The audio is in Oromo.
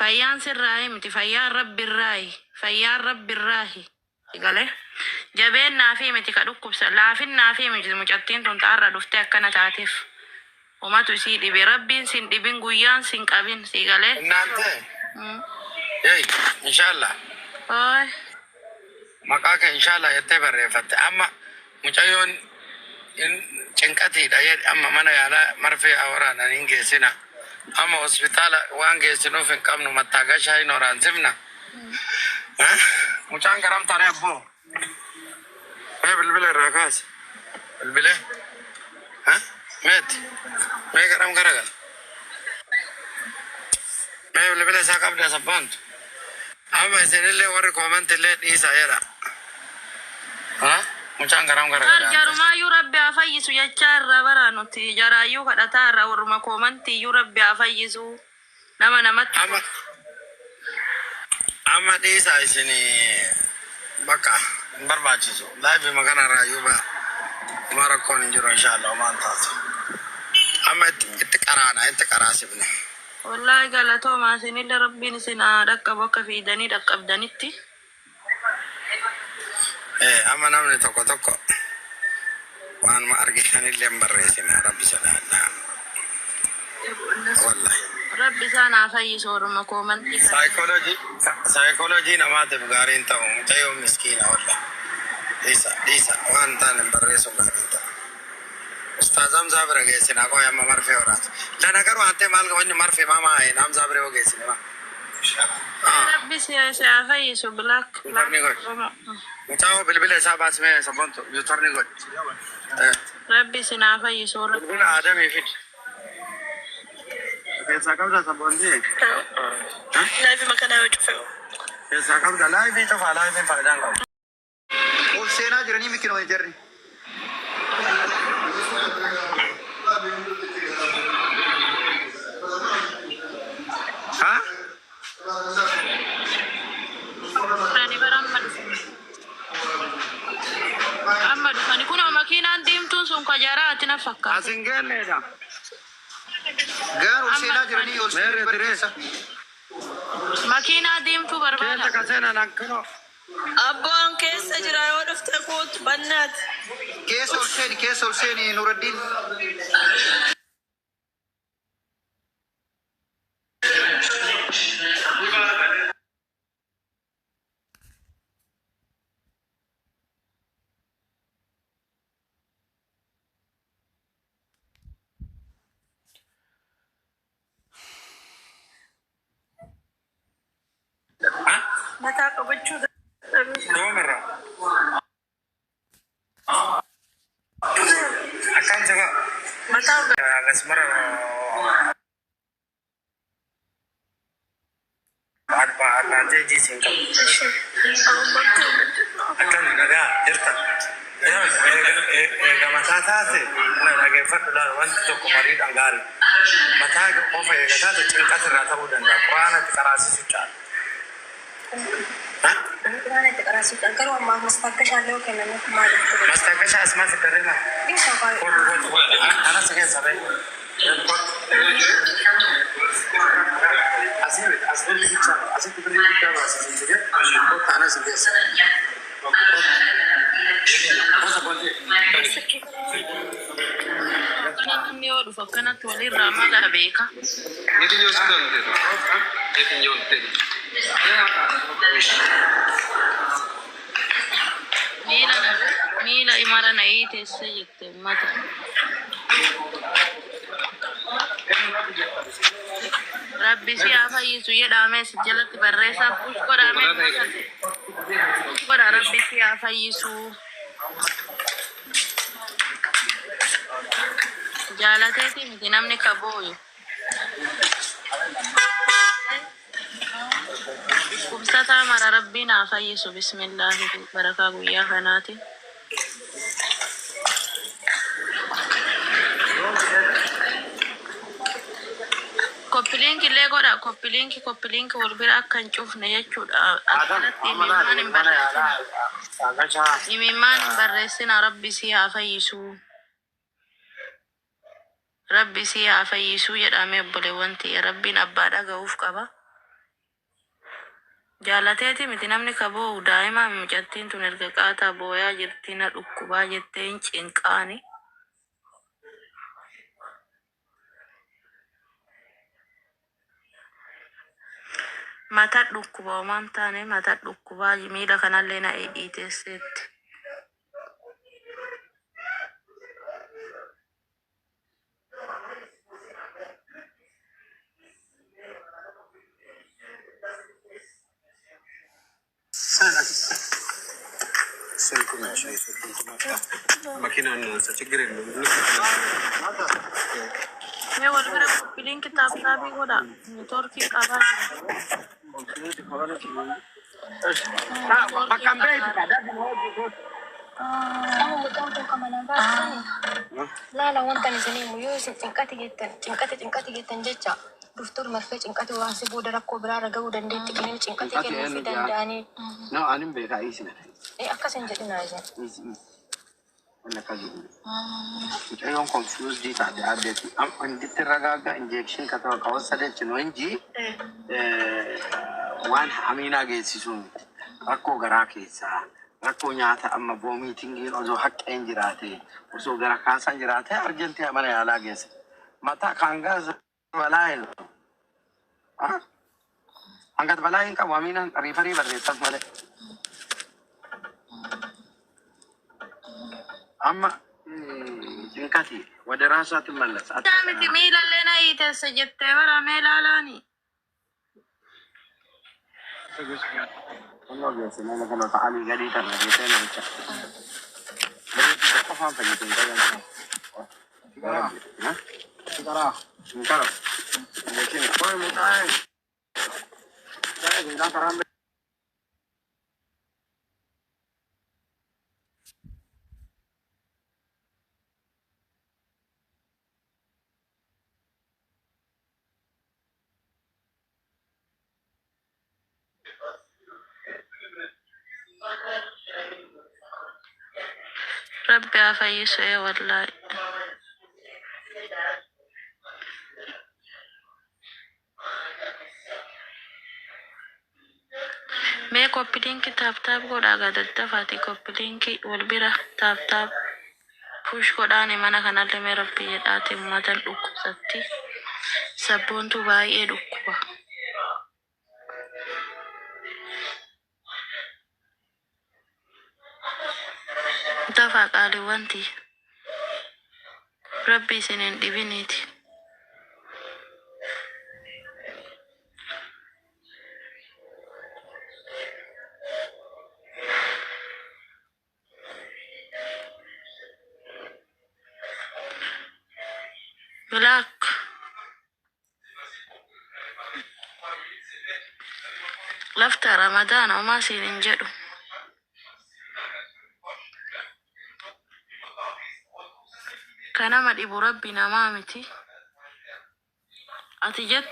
fayyaan sirraayi miti fayyaan rabbirraayi fayyaan rabbirraahi galee jabeennaa fi miti ka dhukkubsa laafinnaa fi miti mucattiin tun ta'arra dhuftee akkana taateef umatu isii dhibe rabbiin sin dhibin guyyaan sin qabin si galee Nante. Inshallah. oy Maqaa kee inshallah jettee barreeffatte. Amma mucayyoon cinqatiidha jedhe amma mana yaalaa marfee waraanaan hin geessina. Amma hospitaala waan geessinuuf hin qabnu mattaagashaa hin waraansimna. Mucaan garam taanee abboo. Bilbila irraa kaase. Bilbilee. Meeti. Mee garam garagal. Mee bilbila isaa qabda sabbaantu. Amma isinillee warri koomantillee dhiisaa jedha. Mucaan garam garagal. jarumayyuu rabbi haa fayyisu jechaa irra bara nuti jaraayyuu kadhataa irra warruma koomantiiyyuu rabbi haa fayyisu nama namatti Amma dhiisaa isini bakka hin barbaachisu. Laayibii makana irraayyuu ba. Uma rakkoon hin jiru inshallah waan taatu. Amma itti qaraana itti qaraasifne. wallahi galatoomaa isinillee rabbiin isin haa dhaqqabu akka fiidanii dhaqqabdanitti. Amma namni tokko tokko waan ma argitanillee hin barreessine rabbi sodaadhaa. Wallahi. Rabbi isaan haa fayyisu warruma koomantii Saayikoolojii namaatiif gaariin ta'u mucayyoo miskiina walla. Dhiisa waan taane hin barreessu gaariin ta'u. Ustaaz Hamzaa bira geessina qoy amma marfee horaati. Lana garuu hantee maal wanni marfee maamaa Hamzaa bira yoo geessine maa. rabbi si haa fayyisu black Mucaa bilbila isaa baasmee sabboontu yuutarni godhi. rabbi isin haa fayyisu Bilbila Aadamii fidi. Keessaa qabda sabboonti. laafi makanaa yoo cufe Keessaa qabda laayifii cufaa laayifiin faayidaan qabu. Ol seenaa jiranii mikinoo hin jirri. amma dhufani kunoo makiinaan diimtuun sun ka jaraati na fakkaata Asin geenneedha. Gaan ol seenaa jiranii ol seenaa barreessa. makiinaa diimtuu Keessa barbaada kaseenan akkanoo. Abboon keessa jira yoo dhufte kootu bannaati. Keessa ol seeni Nuraddiin. Mataa qabachuu Doomirra. Akkam jaba. mataa Agasmara. Advantage isin qabu. Akkam nagaa jirta. Eega mataa taate na dhageeffadhu laal wanti tokko mariidhaan gaarii. Mataa qofa eega taate cinqas irraa ta'uu danda'a. Quraanatti qaraasisu caala. Quraana itti qaraasuudhaan garuu ammaa mastaakashaa kennamuuf maaliif ture? Mastaakasha asmaa fiddarina. Dhiisaa baay'ee. Anas keessa ba'e. Asii bicha asitti birrii guddaa baasanii jire. Kota anas keessa. namni yoo dhufu akkanatti walirraa mala beeka Yetinho secondo. Yetinho intero. miila imara na ii teesse jette ummata rabbi si haa fayyisu jedhame si jalatti barreessaaf push godha rabbi si haa fayyisu jaalateeti miti namni kabooyu kubsataa mara rabbiin haa fayyisu bismillaahi barakaa guyyaa kanaati koppilinki illee godha koppilinki wal bira akka hin cufne jechuudha akkanatti imimmaan hin barreessina rabbi si haa fayyisu rabbi si haa fayyisuu jedhamee obboleewwan ta'e rabbiin abbaa dhaga'uuf qaba Jaalateeti miti namni kaboo daa'ima mucattiin tun erga qaataa booyaa jirti na dhukkubaa jettee hin cinqaani. Mata dhukkuba homaan taane mata dhukkubaa miila kanallee na dhiiteesseetti. Makiinaan ችግር የለውም። Mee wal bira qophiiliin kitaabaabii godha. Neetwoorkii qabaa Kamu betul tuh kemana bahasanya? Lala wantan sini muyo si cingkati getan jecha. Duftur marfe cingkati wasi boda rakko berara gau dan detik ini cingkati kenu fi dandani. No, anim beka isina. Akasan jadi naja. Wala ka dun. Ito yung confused di tadi update. Ang ditiraga injection katawa kawasade chino inji. Wan hamina geessisun rakkoo garaa keessaa rakkoo nyaata amma vomitingin osoo haqqeen jiraate osoo gara kaasaan jiraate argentii mana yaalaa geessa. Mataa kangaas balaa hin hangat balaa hin qabu hamiinaan riifarii barreessas malee. Amma cinkati wada raasaatti mallas. miti miilallee na dhiiteesse jettee bara mee laalaani. Allah biasa nama kalau tak alih jadi tak nak kita nak cak. Jadi kita faham pada itu kan. Sekarang. Sekarang. Mungkin kau mutai. Saya tinggal sekarang. Rabbi haa fayyisu wallaahi. Mee koppiliinki taaptaap godhaa gadaddafaati koppiliinki wal bira taaptaap push godhaani mana kanallee mee rabbi jedhaati uummatan dhukkubsatti. Sabboontu baay'ee dhukkuba. Dafaa qaaliiwwanti. Rabbi isin hin dhibiniiti. Black. Lafta Ramadaan homaa siin hin jedhu. Kanama dhibu rabbi namaa miti. Ati jette